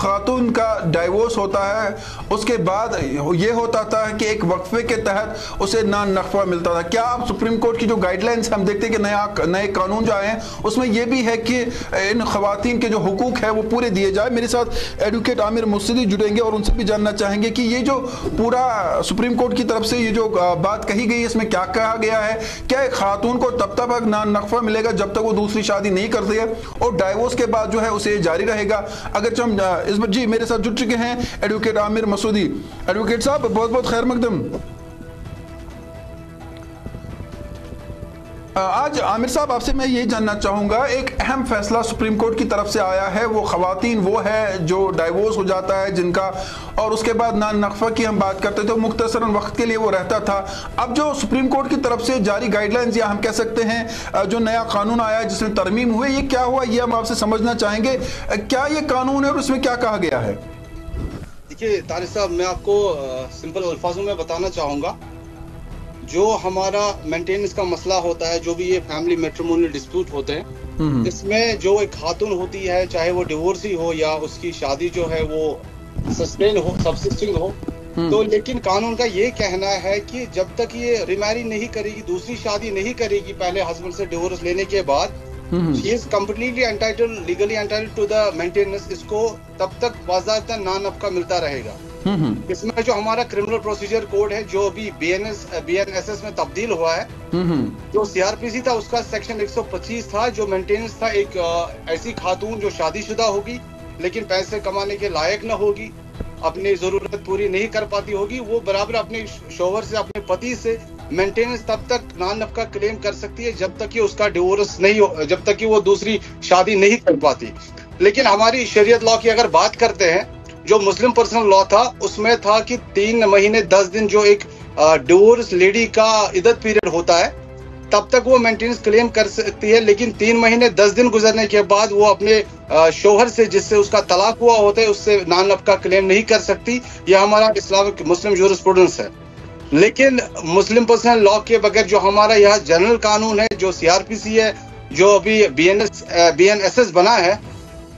खातून का डाइवोर्स होता है उसके बाद ये होता था कि एक वक्फे के तहत उसे नान नफा मिलता था। क्या आप सुप्रीम कोर्ट की जो गाइडलाइंस हम देखते हैं कि नए कानून जो आए हैं उसमें यह भी है कि इन खवातीन के जो हुकूक है वो पूरे दिए जाए? मेरे साथ एडवोकेट आमिर मसूदी जुड़ेंगे और उनसे भी जानना चाहेंगे कि ये जो पूरा सुप्रीम कोर्ट की तरफ से ये जो बात कही गई है इसमें क्या कहा गया है। क्या एक खातून को तब तक नान नफा मिलेगा जब तक वो दूसरी शादी नहीं करती है और डाइवोर्स के बाद जो है उसे जारी रहेगा? अगर हम इस बार जी मेरे साथ जुड़ चुके हैं एडवोकेट आमिर मसूदी। एडवोकेट साहब बहुत बहुत खैर मकदम। आज आमिर साहब आपसे मैं ये जानना चाहूँगा, एक अहम फैसला सुप्रीम कोर्ट की तरफ से आया है। वो खवातीन वो है जो डाइवोर्स हो जाता है जिनका, और उसके बाद नान नफ़ा की हम बात करते थे तो मुख्तसरन वक्त के लिए वो रहता था। अब जो सुप्रीम कोर्ट की तरफ से जारी गाइडलाइंस या हम कह सकते हैं जो नया कानून आया है जिसमें तरमीम हुए, ये क्या हुआ ये हम आपसे समझना चाहेंगे। क्या ये कानून है और उसमें क्या कहा गया है? देखिए तारिक साहब, मैं आपको सिंपल अल्फाजों में बताना चाहूँगा। जो हमारा मेंटेनेंस का मसला होता है, जो भी ये फैमिली मैट्रिमोनियल डिस्प्यूट होते हैं, इसमें जो एक खातून होती है, चाहे वो डिवोर्सी हो या उसकी शादी जो है वो सस्टेन हो, सबसिस्टिंग हो, तो लेकिन कानून का ये कहना है कि जब तक ये रिमैरी नहीं करेगी, दूसरी शादी नहीं करेगी पहले हस्बैंड से डिवोर्स लेने के बाद, she is completely entitled, legally entitled to the maintenance। इसको तब तक बाज़ाब्ता नान नफ़का मिलता रहेगा। इसमें जो हमारा क्रिमिनल प्रोसीजर कोड है जो अभी BNSS में तब्दील हुआ है, जो CRPC था उसका सेक्शन 125 था, जो मेंटेनेंस था एक ऐसी खातून जो शादीशुदा होगी लेकिन पैसे कमाने के लायक न होगी, अपनी जरूरत पूरी नहीं कर पाती होगी, वो बराबर अपने शोहर से, अपने पति से मेंटेनेंस तब तक नान नफ़का क्लेम कर सकती है जब तक कि उसका डिवोर्स नहीं हो, जब तक कि वो दूसरी शादी नहीं कर पाती। लेकिन हमारी शरीयत लॉ की अगर बात करते हैं, जो मुस्लिम पर्सनल लॉ था उसमें था कि 3 महीने 10 दिन जो एक डिवोर्स लेडी का इद्दत पीरियड होता है तब तक वो मेंटेनेंस क्लेम कर सकती है, लेकिन 3 महीने 10 दिन गुजरने के बाद वो अपने शोहर से जिससे उसका तलाक हुआ होता है उससे नान नफ़का क्लेम नहीं कर सकती। यह हमारा इस्लामिक मुस्लिम जूरिस्प्रूडेंस है। लेकिन मुस्लिम पर्सनल लॉ के बगैर जो हमारा यहाँ जनरल कानून है, जो CRPC है, जो अभी BNSS बना है,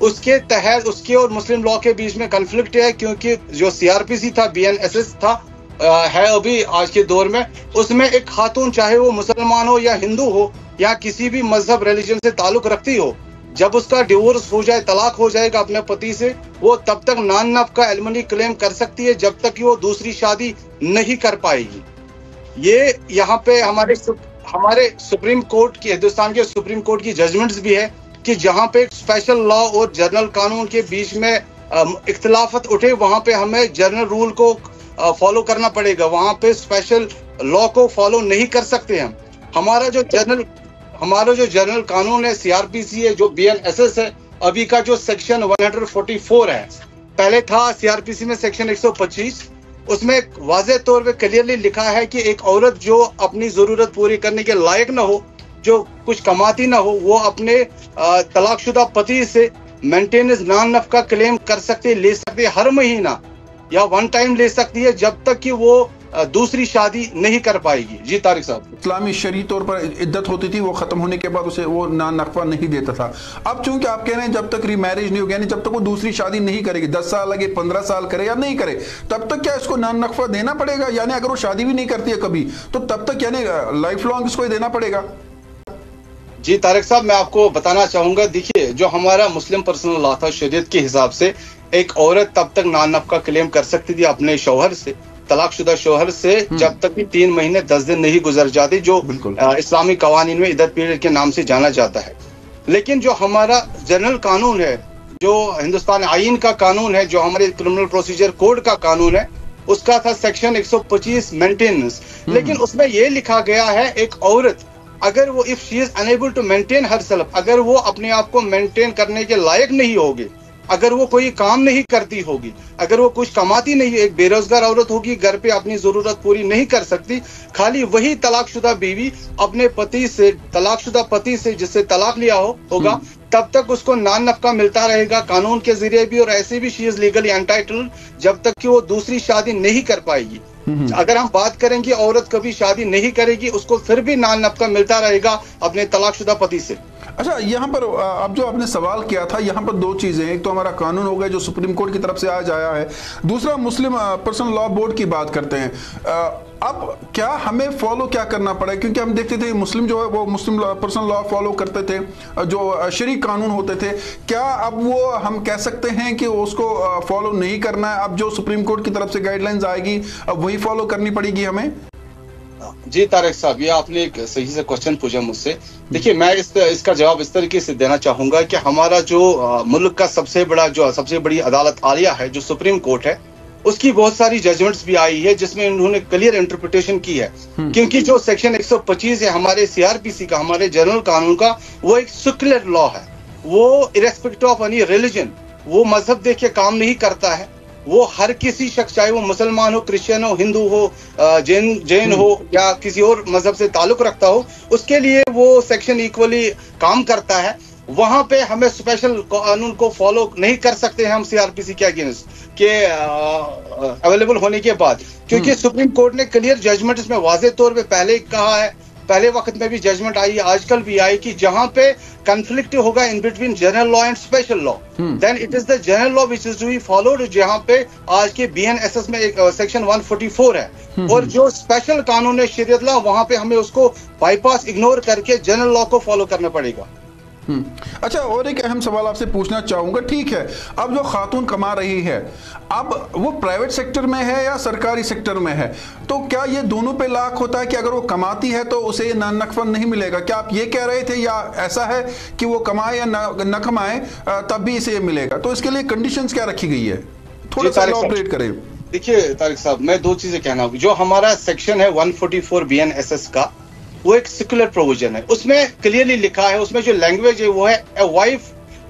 उसके तहत उसके और मुस्लिम लॉ के बीच में कन्फ्लिक्ट है, क्योंकि जो CRPC था, BNSS था, है अभी आज के दौर में, उसमें एक खातून चाहे वो मुसलमान हो या हिंदू हो या किसी भी मजहब रिलीजन से ताल्लुक रखती हो, जब उसका डिवोर्स हो जाए, तलाक हो जाएगा अपने पति से, वो तब तक नान नफ़का एलिमनी क्लेम कर सकती है जब तक कि वो दूसरी शादी नहीं कर पाएगी। ये यहाँ पे हमारे सुप्रीम कोर्ट की, हिंदुस्तान के सुप्रीम कोर्ट की जजमेंट्स भी है कि जहाँ पे स्पेशल लॉ और जनरल कानून के बीच में इख्तिलाफत उठे, वहां पे हमें जनरल रूल को फॉलो करना पड़ेगा, वहां पे स्पेशल लॉ को फॉलो नहीं कर सकते हम। हमारा जो जनरल कानून है, CRPC है, जो BNSS है, अभी का जो सेक्शन 144 है, पहले था CRPC में सेक्शन 125, उसमें वाज़ेह तौर पे क्लियरली लिखा है कि एक औरत जो अपनी जरूरत पूरी करने के लायक न हो, जो कुछ कमाती ना हो, वो अपने तलाकशुदा पति से मेंटेनेंस नान नफ़का क्लेम कर सकती है, ले सकती है, हर महीना या वन टाइम ले सकती है जब तक कि वो दूसरी शादी नहीं कर पाएगी। जी तारिक साहब, इस्लामी शरई तौर पर इद्दत होती थी, वो खत्म होने के बाद उसे वो नान नफ़ा नहीं देता था। अब चूंकि आप कह रहे हैं जब तक रीमैरिज नहीं होगी, यानी जब तक वो दूसरी शादी नहीं करेगी, 10 साल लगे, 15 साल करे या नहीं करे, तब तक क्या इसको नान नफ़ा देना पड़ेगा? यानी अगर वो शादी भी नहीं करती है कभी तो तब तक यानी लाइफ लॉन्ग इसको देना पड़ेगा? जी तारिक साहब, मैं आपको बताना चाहूंगा, देखिए जो हमारा मुस्लिम पर्सनल लॉ था, शरीयत के हिसाब से एक औरत तब तक नान नफ़का क्लेम कर सकती थी अपने शौहर से, तलाकशुदा शौहर से, जब तक कि 3 महीने 10 दिन नहीं गुजर जाते, जो इस्लामी कवानीन में इद्दत पीरियड के नाम से जाना जाता है। लेकिन जो हमारा जनरल कानून है, जो हिंदुस्तान आईन का कानून है, जो हमारे क्रिमिनल प्रोसीजर कोड का कानून है, उसका था सेक्शन 125 मेंटेनेंस। लेकिन उसमें यह लिखा गया है, एक औरत अगर वो if she is unable to maintain herself, अगर वो अपने आप को मेंटेन करने के लायक नहीं होगी, अगर वो कोई काम नहीं करती होगी, अगर वो कुछ कमाती नहीं, एक बेरोजगार औरत होगी, घर पे अपनी जरूरत पूरी नहीं कर सकती, खाली वही तलाकशुदा बीवी अपने पति से, तलाकशुदा पति से जिससे तलाक लिया होगा, तब तक उसको नान नफ़का मिलता रहेगा कानून के जरिए भी, और ऐसे भी शी इज लीगली एंटाइटल्ड जब तक कि वो दूसरी शादी नहीं कर पाएगी। अगर हम बात करेंगे औरत कभी शादी नहीं करेगी, उसको फिर भी नान नफ़का मिलता रहेगा अपने तलाकशुदा पति से। अच्छा, यहाँ पर अब जो आपने सवाल किया था, यहाँ पर दो चीजें, एक तो हमारा कानून हो गया जो सुप्रीम कोर्ट की तरफ से आज आया है, दूसरा मुस्लिम पर्सनल लॉ बोर्ड की बात करते हैं। अब क्या हमें फॉलो क्या करना पड़ेगा, क्योंकि हम देखते थे मुस्लिम जो है वो मुस्लिम पर्सनल लॉ फॉलो करते थे, जो शरी कानून होते थे, क्या अब वो हम कह सकते हैं कि उसको फॉलो नहीं करना है? अब जो सुप्रीम कोर्ट की तरफ से गाइडलाइंस आएगी अब वही फॉलो करनी पड़ेगी हमें? जी तारिक साहब, ये आपने एक सही से क्वेश्चन पूछा मुझसे। देखिए, मैं इसका जवाब इस तरीके से देना चाहूंगा कि हमारा जो मुल्क का सबसे बड़ी अदालत आलिया है, जो सुप्रीम कोर्ट है, उसकी बहुत सारी जजमेंट्स भी आई है जिसमें उन्होंने क्लियर इंटरप्रिटेशन की है। क्योंकि जो सेक्शन 125 है हमारे सीआरपीसी का, हमारे जनरल कानून का, वो एक सेक्युलर लॉ है। वो इरेस्पेक्टिव ऑफ एनी रिलीजन, वो मजहब देख के काम नहीं करता है। वो हर किसी शख्स, चाहे वो मुसलमान हो, क्रिश्चियन हो, हिंदू हो, जैन हो या किसी और मजहब से ताल्लुक रखता हो, उसके लिए वो सेक्शन इक्वली काम करता है। वहां पे हमें स्पेशल कानून को फॉलो नहीं कर सकते हैं हम सीआरपीसी के अगेंस्ट के अवेलेबल होने के बाद, क्योंकि सुप्रीम कोर्ट ने क्लियर जजमेंट इसमें वाज़ेह तौर पे पहले कहा है, पहले वक्त में भी जजमेंट आई, आजकल भी आई, कि जहां पे कंफ्लिक्ट होगा in between general law and special law, then it is the general law which is to be followed. जहां पे आज के BNSS में एक सेक्शन 144 है, और जो स्पेशल कानून है शरीयत लॉ, वहां पे हमें उसको बाईपास इग्नोर करके जनरल लॉ को फॉलो करना पड़ेगा। अच्छा, और एक अहम सवाल आपसे पूछना चाहूंगा, ठीक है, अब जो खातून कमा रही है, अब वो प्राइवेट सेक्टर में है या सरकारी सेक्टर में है, तो क्या ये दोनों पे लाख होता है कि अगर वो कमाती है तो उसे नफा नहीं मिलेगा? क्या आप ये कह रहे थे, या ऐसा है कि वो कमाए या न कमाए तब भी इसे मिलेगा? तो इसके लिए कंडीशंस क्या रखी गई है, थोड़ा सा ऑपरेट करें। देखिए तारिक साहब, मैं दो चीजें कहना हूँ। जो हमारा सेक्शन है 144 BNSS का, वो एक सेक्युलर प्रोविजन है। उसमें क्लियरली लिखा है, उसमें जो लैंग्वेज है वो है a wife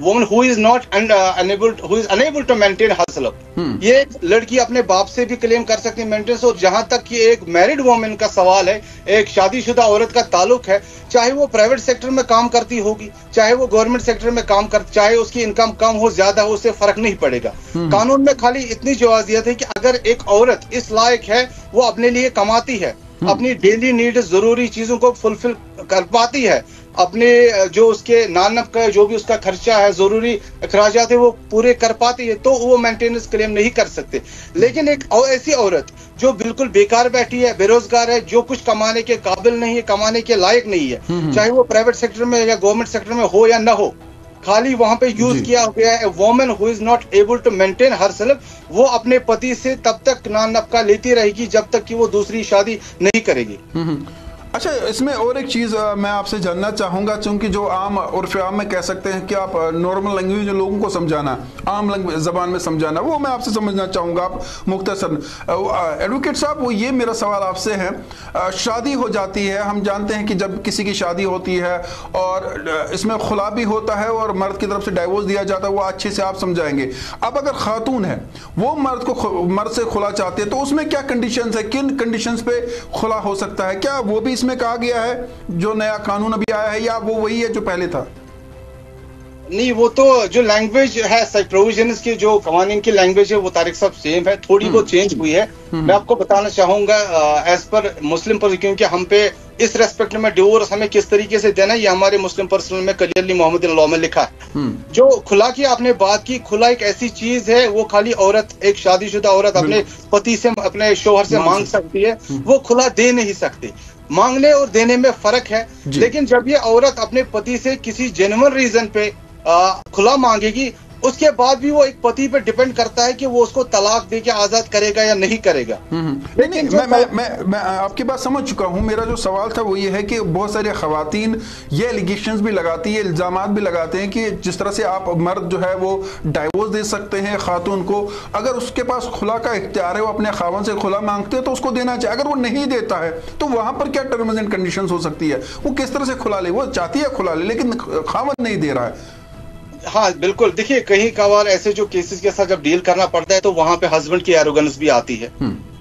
woman who is unable to maintain herself. ये लड़की अपने बाप से भी क्लेम कर सकती है मेंटेनेंस। और जहां तक कि एक मैरिड वुमन का सवाल है, एक शादीशुदा औरत का ताल्लुक है, चाहे वो प्राइवेट सेक्टर में काम करती होगी, चाहे वो गवर्नमेंट सेक्टर में काम कर, चाहे उसकी इनकम कम हो ज्यादा हो, उससे फर्क नहीं पड़ेगा। कानून में खाली इतनी जवाजियत है कि अगर एक औरत इस लायक है, वो अपने लिए कमाती है, अपनी डेली नीड जरूरी चीजों को फुलफिल कर पाती है, अपने जो उसके नानक का जो भी उसका खर्चा है, जरूरी अखराजात है, वो पूरे कर पाती है, तो वो मेंटेनेंस क्लेम नहीं कर सकते। लेकिन एक ऐसी औरत जो बिल्कुल बेकार बैठी है, बेरोजगार है, जो कुछ कमाने के काबिल नहीं है, कमाने के लायक नहीं है, चाहे वो प्राइवेट सेक्टर में या गवर्नमेंट सेक्टर में हो या ना हो, खाली वहां पे यूज किया गया है woman who is not able to maintain herself, वो अपने पति से तब तक नानफका लेती रहेगी जब तक कि वो दूसरी शादी नहीं करेगी। अच्छा, इसमें और एक चीज़ मैं आपसे जानना चाहूँगा, क्योंकि जो आम उर्फ़ आम में कह सकते हैं कि आप नॉर्मल लैंग्वेज लोगों को समझाना, आम ज़बान में समझाना, वो मैं आपसे समझना चाहूँगा। आप मुख्तसर एडवोकेट साहब, वो ये मेरा सवाल आपसे है, शादी हो जाती है, हम जानते हैं कि जब किसी की शादी होती है और इसमें खुला भी होता है और मर्द की तरफ से डाइवोर्स दिया जाता है, वो अच्छे से आप समझाएंगे। अब अगर खातून है, वो मर्द से खुला चाहती है, तो उसमें क्या कंडीशंस है, किन कंडीशंस पे खुला हो सकता है? क्या वो भी इसमें कहा गया है जो नया कानून अभी आया है, या वो वही है जो पहले था? नहीं, वो तो जो लैंग्वेज है प्रोविजंस की, जो कवानीन की लैंग्वेज है, वो तारिक साहब सेम है, थोड़ी बहुत चेंज हुई है। मैं आपको बताना चाहूंगा एज पर मुस्लिम पर, क्योंकि हम पे इस रेस्पेक्ट में डिवोर्स हमें किस तरीके से देना है, ये हमारे मुस्लिम पर्सनल में क्लियरली मोहम्मदन लॉ में लिखा है। जो खुला की आपने बात की, खुला एक ऐसी चीज है, वो खाली औरत, एक शादीशुदा औरत अपने पति से, अपने शोहर से मांग सकती है, वो खुला दे नहीं सकती। मांगने और देने में फर्क है। लेकिन जब ये औरत अपने पति से किसी जेन्युइन रीजन पे खुला मांगेगी, उसके बाद भी वो एक पति पे डिपेंड करता है कि वो उसको तलाक दे के आजाद करेगा या नहीं करेगा। नहीं, मैं आपकी बात समझ चुका हूं। मेरा जो सवाल था वो ये है कि बहुत सारी खवातीन ये एलिगेशंस भी लगाती है, इल्जामात भी लगाते हैं कि जिस तरह से आप मर्द जो है वो डाइवोर्स दे सकते हैं खातून को, अगर उसके पास खुला का इख्तियार है, वो अपने खावन से खुला मांगते हैं तो उसको देना चाहिए। अगर वो नहीं देता है तो वहां पर क्या टर्म्स एंड कंडीशंस हो सकती है? वो किस तरह से खुला ले? वो चाहती है खुला ले, लेकिन खावन नहीं दे रहा है। हाँ बिल्कुल, देखिए कहीं कभार ऐसे जो केसेस के साथ जब डील करना पड़ता है तो वहां पे हस्बैंड की एरोगेंस भी आती है।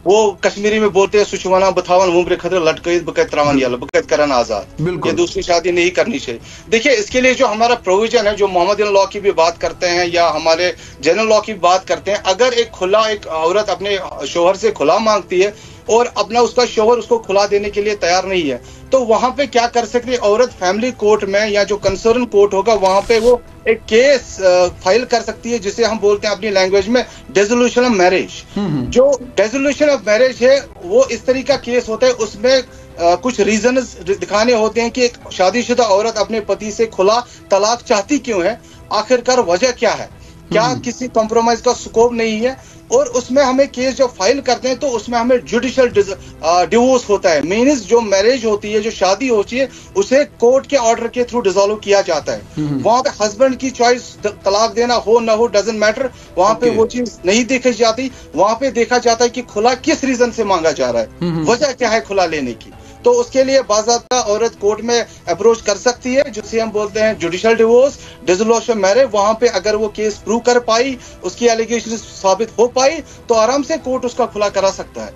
वो कश्मीरी में बोलते हैं सुचवाना बथावन उम्र खतर लटकई बकैत त्रावन याला बकैत करन आजाद, ये दूसरी शादी नहीं करनी चाहिए। देखिए इसके लिए जो हमारा प्रोविजन है, जो मोहम्मदन लॉ की भी बात करते हैं या हमारे जनरल लॉ की बात करते हैं, अगर एक औरत अपने शोहर से खुला मांगती है, और अपना उसका शोहर उसको खुला देने के लिए तैयार नहीं है, तो वहां पे क्या कर सकती है औरत? फैमिली कोर्ट में या जो कंसर्न कोर्ट होगा वहां पे वो एक केस फाइल कर सकती है, जिसे हम बोलते हैं अपनी लैंग्वेज में डिसोल्यूशन ऑफ मैरिज। जो डिसोल्यूशन ऑफ मैरिज है वो इस तरीके का केस होता है, उसमें कुछ रीजंस दिखाने होते हैं कि एक शादीशुदा औरत अपने पति से खुला तलाक चाहती क्यों है, आखिरकार वजह क्या है, क्या किसी कॉम्प्रोमाइज का स्कोप नहीं है। और उसमें हमें केस जब फाइल करते हैं तो उसमें हमें जुडिशियल डिवोर्स होता है, मीन्स जो मैरिज होती है, जो शादी होती है, उसे कोर्ट के ऑर्डर के थ्रू डिसॉल्व किया जाता है। वहां पे हस्बैंड की चॉइस, तलाक देना हो ना हो डजंट मैटर, वहां पे वो चीज नहीं देखी जाती। वहां पे देखा जाता है कि खुला किस रीजन से मांगा जा रहा है, वजह क्या है खुला लेने की। तो उसके लिए बाज़ाब्ता औरत कोर्ट में अप्रोच कर सकती है, जिसे हम बोलते हैं जुडिशियल डिवोर्स, डिसोल्यूशन मैरिज। वहां पे अगर वो केस प्रूव कर पाई, उसकी एलिगेशन साबित हो पाई, तो आराम से कोर्ट उसका खुला करा सकता है।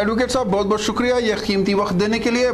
एडवोकेट साहब, बहुत बहुत शुक्रिया ये कीमती वक्त देने के लिए।